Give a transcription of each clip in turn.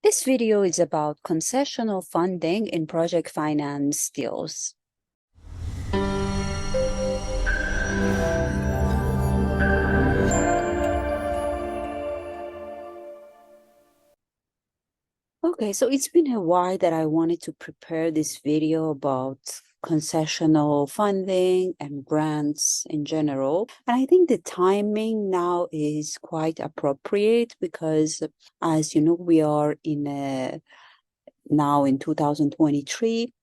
This video is about concessional funding in project finance deals. Okay, so it's been a while that I wanted to prepare this video about concessional funding and grants in general. And I think the timing now is quite appropriate because, as you know, we are now in 2023.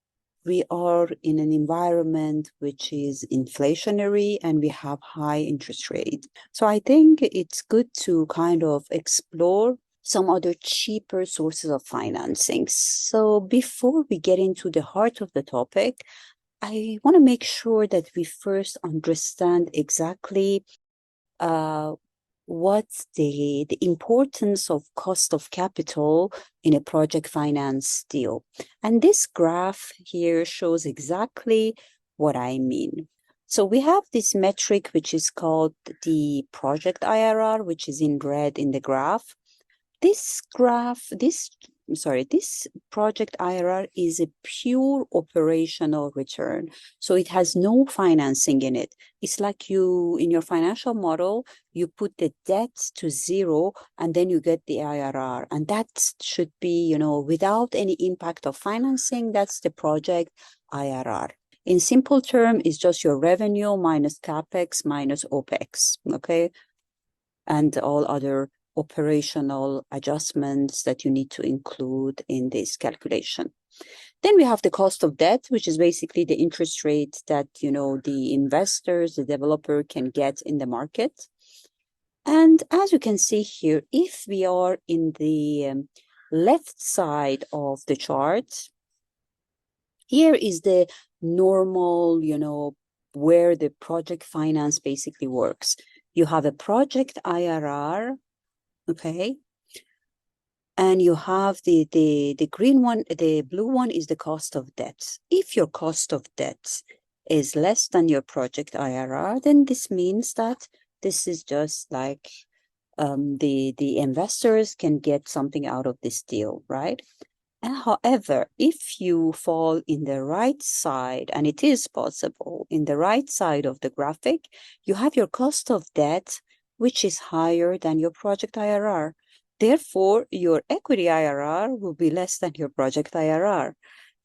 We are in an environment which is inflationary and we have high interest rate. So I think it's good to kind of explore some other cheaper sources of financing. So before we get into the heart of the topic, I want to make sure that we first understand exactly what's the importance of cost of capital in a project finance deal. And this graph here shows exactly what I mean. So we have this metric, which is called the project IRR, which is in red in the graph. This project IRR is a pure operational return. So it has no financing in it. It's like in your financial model, you put the debt to zero and then you get the IRR. And that should be, without any impact of financing, that's the project IRR. In simple term, it's just your revenue minus CapEx minus OpEx, okay? And all other operational adjustments that you need to include in this calculation. Then we have the cost of debt, which is basically the interest rate that, the investors, the developer can get in the market. And as you can see here, if we are in the left side of the chart, here is the normal, where the project finance basically works. You have a project IRR, okay, and you have the green one, the blue one is the cost of debt. If your cost of debt is less than your project IRR, then this means that this is just like the investors can get something out of this deal, right? And however, if you fall in the right side, and it is possible, in the right side of the graphic, you have your cost of debt, which is higher than your project IRR. Therefore, your equity IRR will be less than your project IRR.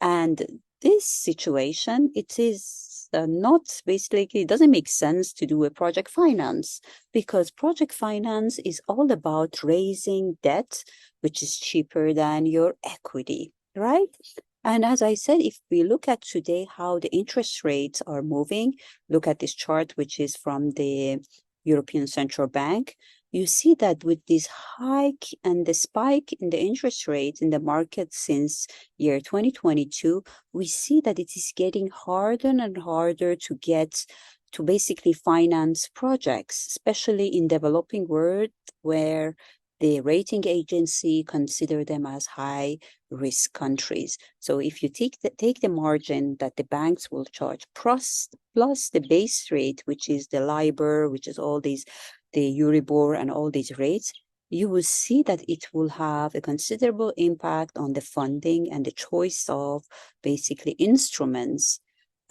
And this situation, it is not basically, it doesn't make sense to do a project finance because project finance is all about raising debt, which is cheaper than your equity, right? And as I said, if we look at today how the interest rates are moving, look at this chart, which is from the European Central Bank, you see that with this hike and the spike in the interest rate in the market since year 2022, we see that it is getting harder and harder to basically finance projects, especially in developing world where the rating agency consider them as high risk countries. So if you take the margin that the banks will charge plus the base rate, which is the LIBOR, which is all these, the Euribor and all these rates, you will see that it will have a considerable impact on the funding and the choice of basically instruments.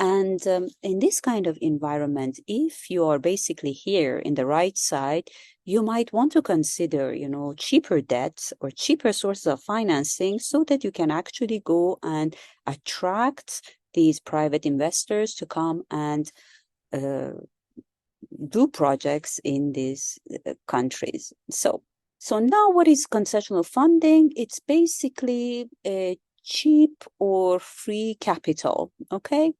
And in this kind of environment, if you are basically here in the right side, you might want to consider, cheaper debt or cheaper sources of financing so that you can actually go and attract these private investors to come and do projects in these countries. So now what is concessional funding? It's basically a cheap or free capital, okay?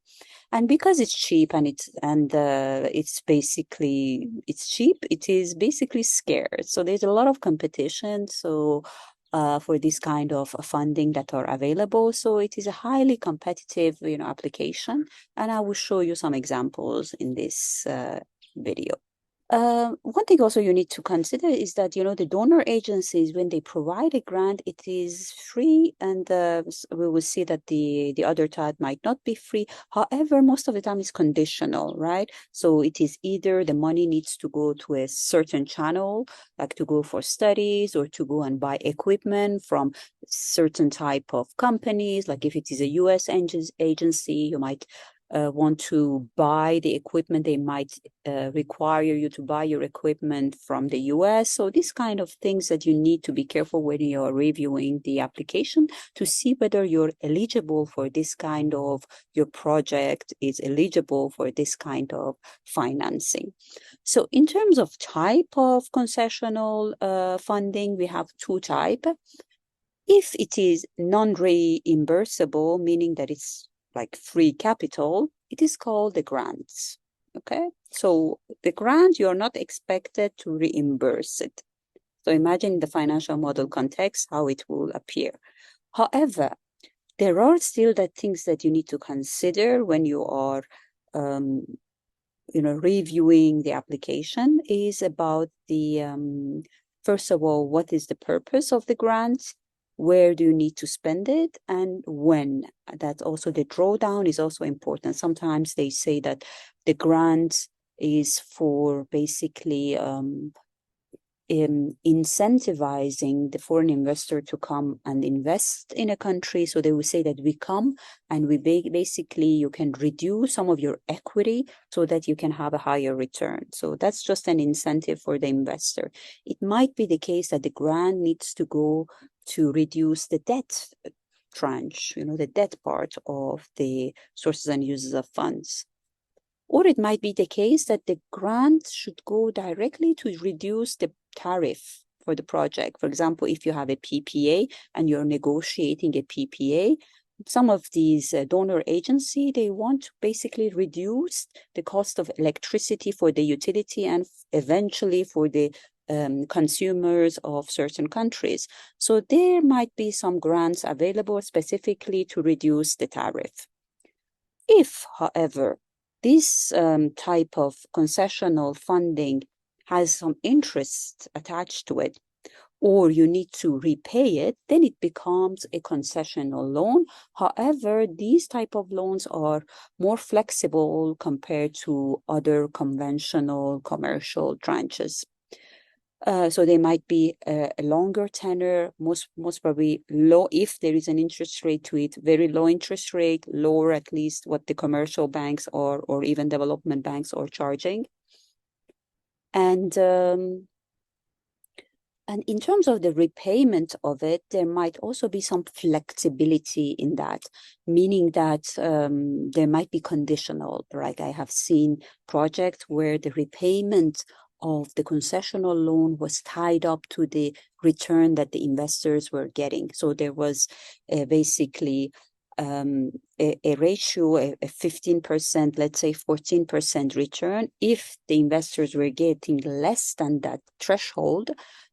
And because it's cheap and it's cheap, it is basically scarce. So there's a lot of competition. So for this kind of funding that are available. So it is a highly competitive, application. And I will show you some examples in this video. One thing also you need to consider is that, the donor agencies, when they provide a grant, it is free, and we will see that the other type might not be free. However, most of the time it's conditional, right? So it is either the money needs to go to a certain channel, like to go for studies or to go and buy equipment from certain type of companies. Like if it is a US agency, you might want to buy the equipment, they might require you to buy your equipment from the US. So these kind of things that you need to be careful when you're reviewing the application to see whether you're eligible for this kind of, your project is eligible for this kind of financing. So in terms of type of concessional funding, we have two types. If it is non-reimbursable, meaning that it's like free capital, it is called the grants. Okay, so the grant, you're not expected to reimburse it. So imagine the financial model context, how it will appear. However, there are still the things that you need to consider when you are reviewing the application, is about the first of all, what is the purpose of the grant? Where do you need to spend it, and when? That also, the drawdown is also important. Sometimes they say that the grant is for basically incentivizing the foreign investor to come and invest in a country. So they will say that we come and we basically, you can reduce some of your equity so that you can have a higher return. So that's just an incentive for the investor. It might be the case that the grant needs to go to reduce the debt tranche, the debt part of the sources and uses of funds. Or it might be the case that the grant should go directly to reduce the tariff for the project. For example, if you have a PPA and you're negotiating a PPA, some of these donor agency, they want to basically reduce the cost of electricity for the utility and eventually for the consumers of certain countries. So there might be some grants available specifically to reduce the tariff. If, however, this type of concessional funding has some interest attached to it, or you need to repay it, then it becomes a concessional loan. However, these type of loans are more flexible compared to other conventional commercial tranches. So they might be a longer tenor, most probably low, if there is an interest rate to it, very low interest rate, lower at least what the commercial banks or even development banks are charging. And in terms of the repayment of it, there might also be some flexibility in that, meaning that there might be conditional. Like I have seen projects where the repayment of the concessional loan was tied up to the return that the investors were getting. So there was basically a ratio, a 15%, let's say 14% return. If the investors were getting less than that threshold,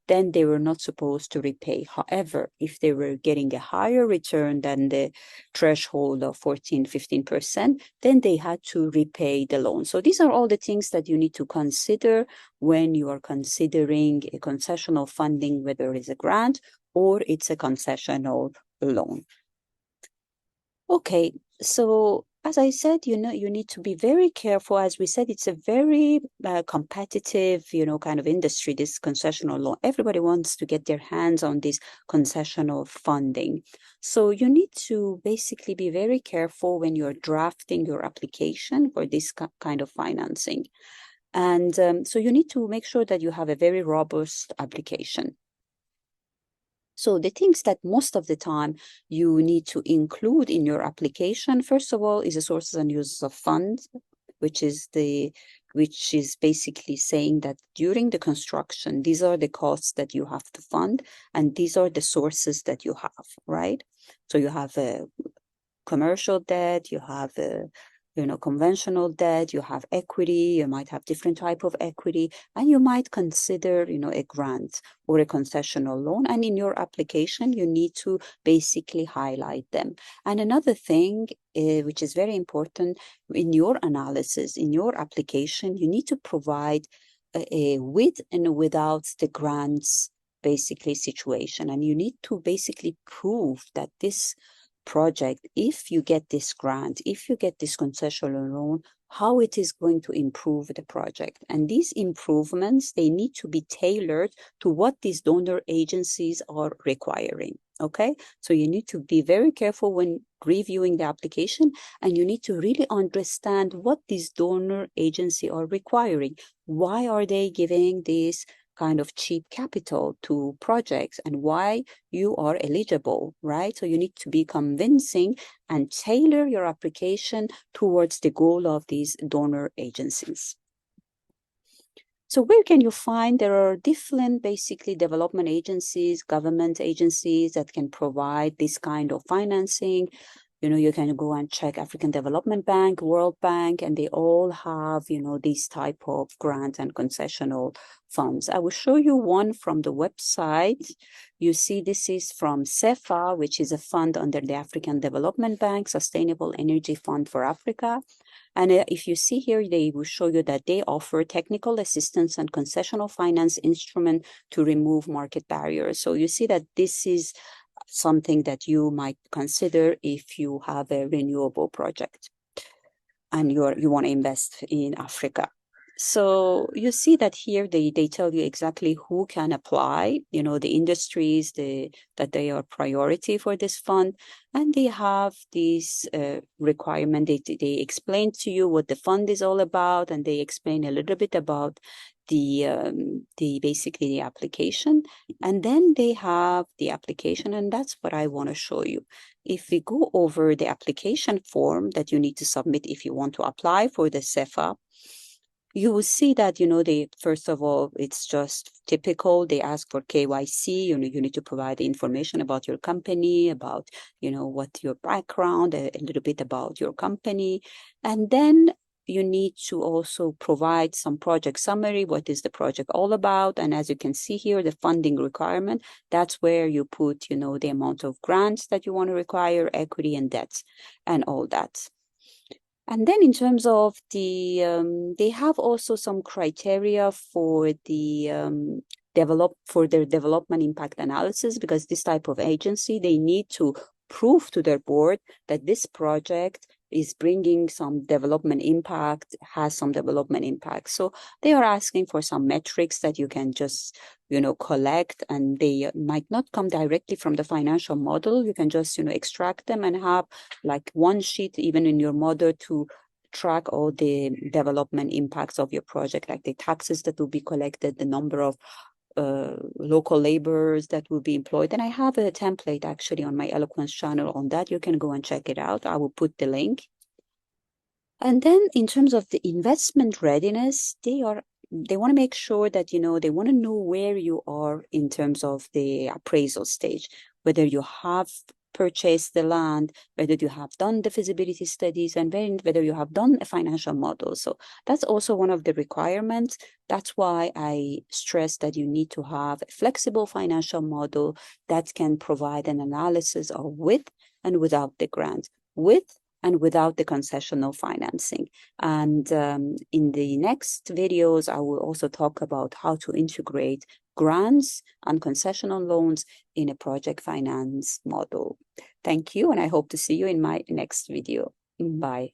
then they were not supposed to repay. However, if they were getting a higher return than the threshold of 15%, then they had to repay the loan. So these are all the things that you need to consider when you are considering a concessional funding, whether it's a grant or it's a concessional loan. Okay, so as I said, you need to be very careful. As we said, it's a very competitive, kind of industry, this concessional loan. Everybody wants to get their hands on this concessional funding. So you need to basically be very careful when you're drafting your application for this kind of financing. And so you need to make sure that you have a very robust application. So the things that most of the time you need to include in your application, first of all, is the sources and uses of funds, which is basically saying that during the construction, these are the costs that you have to fund, and these are the sources that you have, right? So you have a commercial debt, you have a conventional debt, you have equity, you might have different type of equity, and you might consider, a grant or a concessional loan. And in your application, you need to basically highlight them. And another thing, which is very important in your analysis, in your application, you need to provide with and without the grants basically situation. And you need to basically prove that this project, if you get this grant, if you get this concessional loan, how it is going to improve the project. And these improvements, they need to be tailored to what these donor agencies are requiring. Okay, so you need to be very careful when reviewing the application, and you need to really understand what these donor agency are requiring. Why are they giving this kind of cheap capital to projects, and why you are eligible, right? So you need to be convincing and tailor your application towards the goal of these donor agencies. So where can you find? There are different basically development agencies, government agencies that can provide this kind of financing. You know, you can go and check African Development Bank, World Bank, and they all have, you know, these type of grant and concessional funds. I will show you one from the website. You see, this is from CEFA, which is a fund under the African Development Bank, Sustainable Energy Fund for Africa. And if you see here, they will show you that they offer technical assistance and concessional finance instrument to remove market barriers. So you see that this is something that you might consider if you have a renewable project and you want to invest in Africa. So you see that here they tell you exactly who can apply, you know, the industries that they are priority for this fund, and they have this requirement. They explain to you what the fund is all about, and they explain a little bit about the basically the application, and then they have the application, and that's what I want to show you. If we go over the application form that you need to submit if you want to apply for the CEFA, you will see that, you know, they, first of all, it's just typical. They ask for KYC. You know, you need to provide the information about your company, about, you know, what your background, a little bit about your company. And then you need to also provide some project summary. What is the project all about? And as you can see here, the funding requirement, that's where you put, you know, the amount of grants that you want to require, equity and debts, and all that. And then in terms of the, they have also some criteria for the their development impact analysis, because this type of agency, they need to prove to their board that this project is bringing some development impact, has some development impact. So they are asking for some metrics that you can just, you know, collect, and they might not come directly from the financial model. You can just, you know, extract them and have like one sheet even in your model to track all the development impacts of your project, like the taxes that will be collected, the number of local laborers that will be employed. And I have a template actually on my Eloquence channel on that. You can go and check it out. I will put the link. And then in terms of the investment readiness, they want to make sure that, you know, they want to know where you are in terms of the appraisal stage, whether you have purchased the land, whether you have done the feasibility studies, and whether you have done a financial model. So that's also one of the requirements. That's why I stress that you need to have a flexible financial model that can provide an analysis of with and without the grant, with and without the concessional financing. And in the next videos, I will also talk about how to integrate grants and concessional loans in a project finance model. Thank you, and I hope to see you in my next video. Bye.